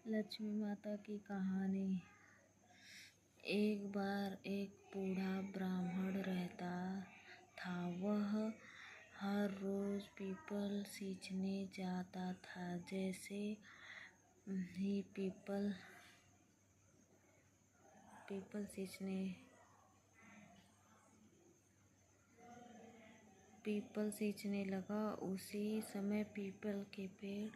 लक्ष्मी माता की कहानी। एक बार एक बूढ़ा ब्राह्मण रहता था। वह हर रोज पीपल सींचने जाता था। जैसे ही पीपल सींचने लगा, उसी समय पीपल के पेड़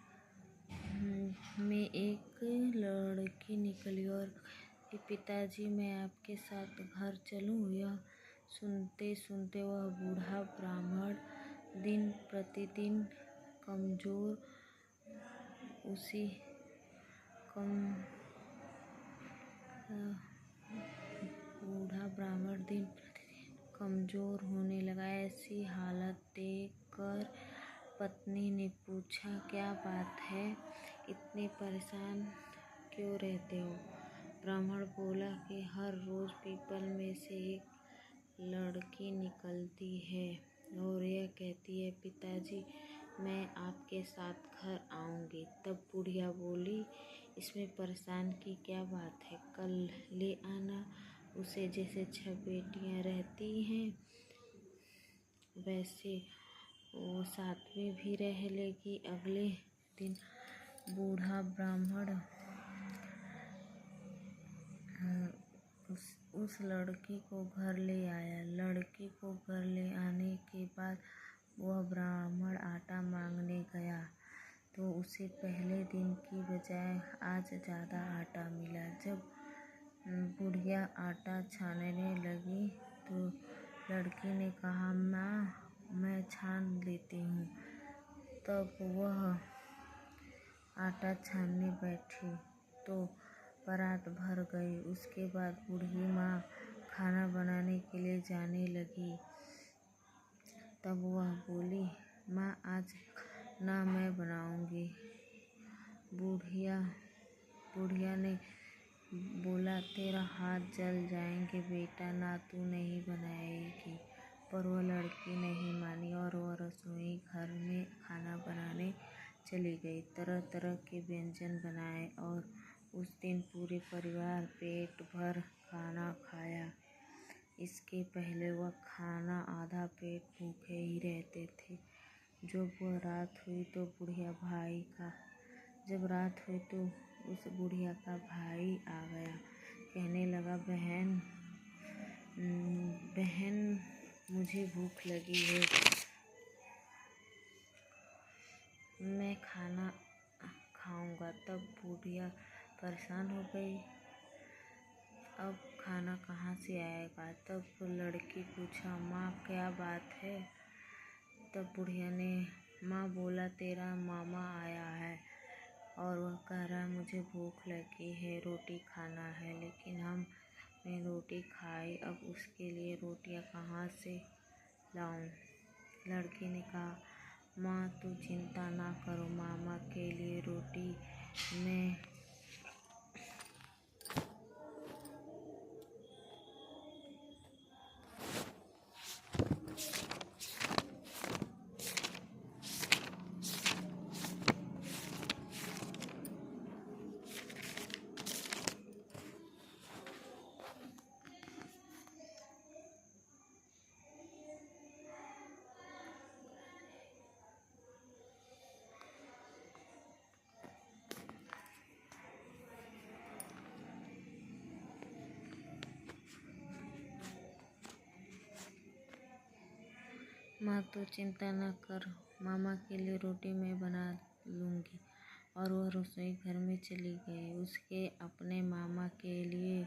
में एक लड़की निकली और कही, पिताजी मैं आपके साथ घर चलूं? यह सुनते सुनते वह बूढ़ा ब्राह्मण दिन प्रतिदिन कमजोर होने लगा। ऐसी हालत देखकर पत्नी ने पूछा, क्या बात है, इतने परेशान क्यों रहते हो? ब्राह्मण बोला कि हर रोज पीपल में से एक लड़की निकलती है और यह कहती है, पिताजी मैं आपके साथ घर आऊंगी। तब बुढ़िया बोली, इसमें परेशान की क्या बात है, कल ले आना उसे। जैसे 6 बेटियां रहती हैं वैसे वो साथ में भी रह लेगी। अगले दिन बूढ़ा ब्राह्मण उस लड़की को घर ले आया। लड़की को घर ले आने के बाद वह ब्राह्मण आटा मांगने गया तो उसे पहले दिन की बजाय आज ज़्यादा आटा मिला। जब बुढ़िया आटा छानने लगी तो लड़की ने कहा, माँ मैं छान लेती हूँ। तब वह आटा छानने बैठी तो परात भर गई। उसके बाद बूढ़ी माँ खाना बनाने के लिए जाने लगी। तब वह बोली, माँ आज ना मैं बनाऊंगी। बुढ़िया ने बोला, तेरा हाथ जल जाएंगे बेटा, ना तू नहीं बनाएगी। पर वह लड़की नहीं मानी और वह रसोई घर में खाना बनाने चली गई। तरह तरह के व्यंजन बनाए और उस दिन पूरे परिवार पेट भर खाना खाया। इसके पहले वह खाना आधा पेट भूखे ही रहते थे। जब रात हुई तो उस बुढ़िया का भाई आ गया। कहने लगा, बहन मुझे भूख लगी है, मैं खाना खाऊंगा। तब बुढ़िया परेशान हो गई, अब खाना कहाँ से आएगा। तब लड़की पूछा, माँ क्या बात है? तब बुढ़िया ने माँ बोला, तेरा मामा आया है और वह कह रहा है मुझे भूख लगी है, रोटी खाना है। लेकिन हमने रोटी खाई, अब उसके लिए रोटियां कहाँ से लाऊं? लड़की ने कहा, माँ तू चिंता ना करो, मामा के लिए रोटी मैं माँ तो चिंता न कर, मामा के लिए रोटी मैं बना लूँगी। और वह रसोई घर में चली गई। उसके अपने मामा के लिए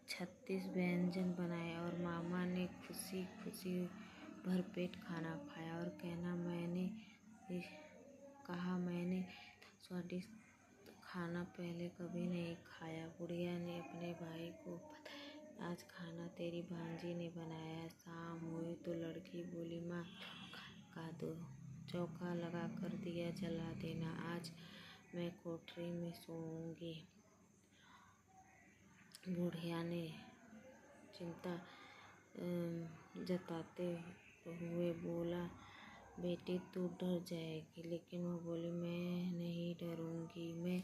36 व्यंजन बनाए और मामा ने खुशी खुशी भरपेट खाना खाया और मैंने स्वादिष्ट खाना पहले कभी नहीं खाया। बुढ़िया ने अपने भाई को बताया, आज खाना तेरी भांजी ने बनाया। शाम हुई तो लड़की बोली, माँ चौका लगा कर दिया जला देना, आज मैं कोठरी में सोऊंगी। बुढ़िया ने चिंता जताते हुए बोला, बेटी तू डर जाएगी। लेकिन वह बोली, मैं नहीं डरूंगी, मैं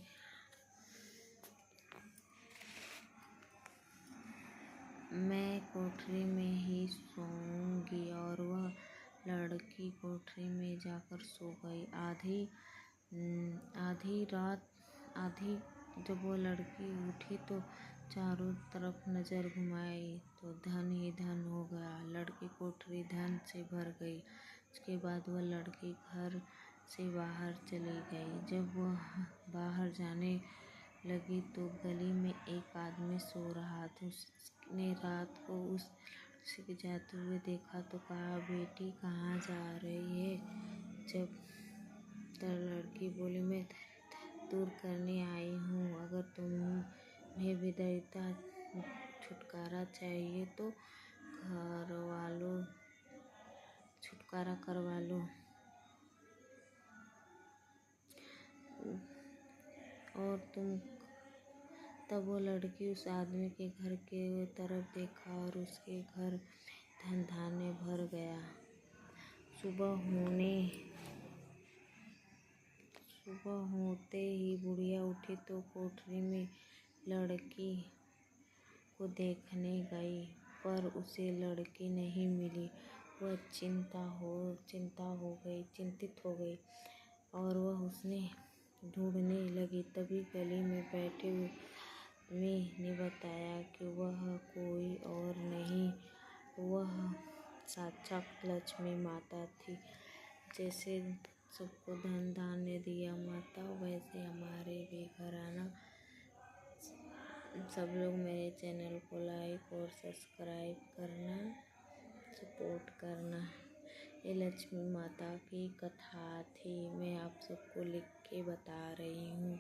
सो गई। आधी जब वो लड़की उठी तो चारों तरफ नजर घुमाई तो धन ही धन हो गया। लड़की कोठरी धन से भर गई। उसके बाद वह लड़की घर से बाहर चली गई। जब वह बाहर जाने लगी तो गली में एक आदमी सो रहा था। उसने रात को उस लड़की के जाते हुए देखा तो कहा, बेटी कहाँ जा रही है? जब लड़की बोली, मैं दूर करने आई हूँ। अगर तुम्हें विधवा छुटकारा चाहिए तो छुटकारा करवा लो। और तब वो लड़की उस आदमी के घर के तरफ देखा और उसके घर धन धान्य भर गया। सुबह होते ही बुढ़िया उठी तो कोठरी में लड़की को देखने गई, पर उसे लड़की नहीं मिली। वह चिंतित हो गई और वह उसे ढूंढने लगी। तभी गली में बैठे हुए आदमी ने बताया कि वह कोई और नहीं, वह साक्षात लक्ष्मी माता थी। जैसे सबको धन धान्य दिया माता, वैसे हमारे भी घर आना। सब लोग मेरे चैनल को लाइक और सब्सक्राइब करना, सपोर्ट करना। ये लक्ष्मी माता की कथा थी, मैं आप सबको लिख के बता रही हूँ।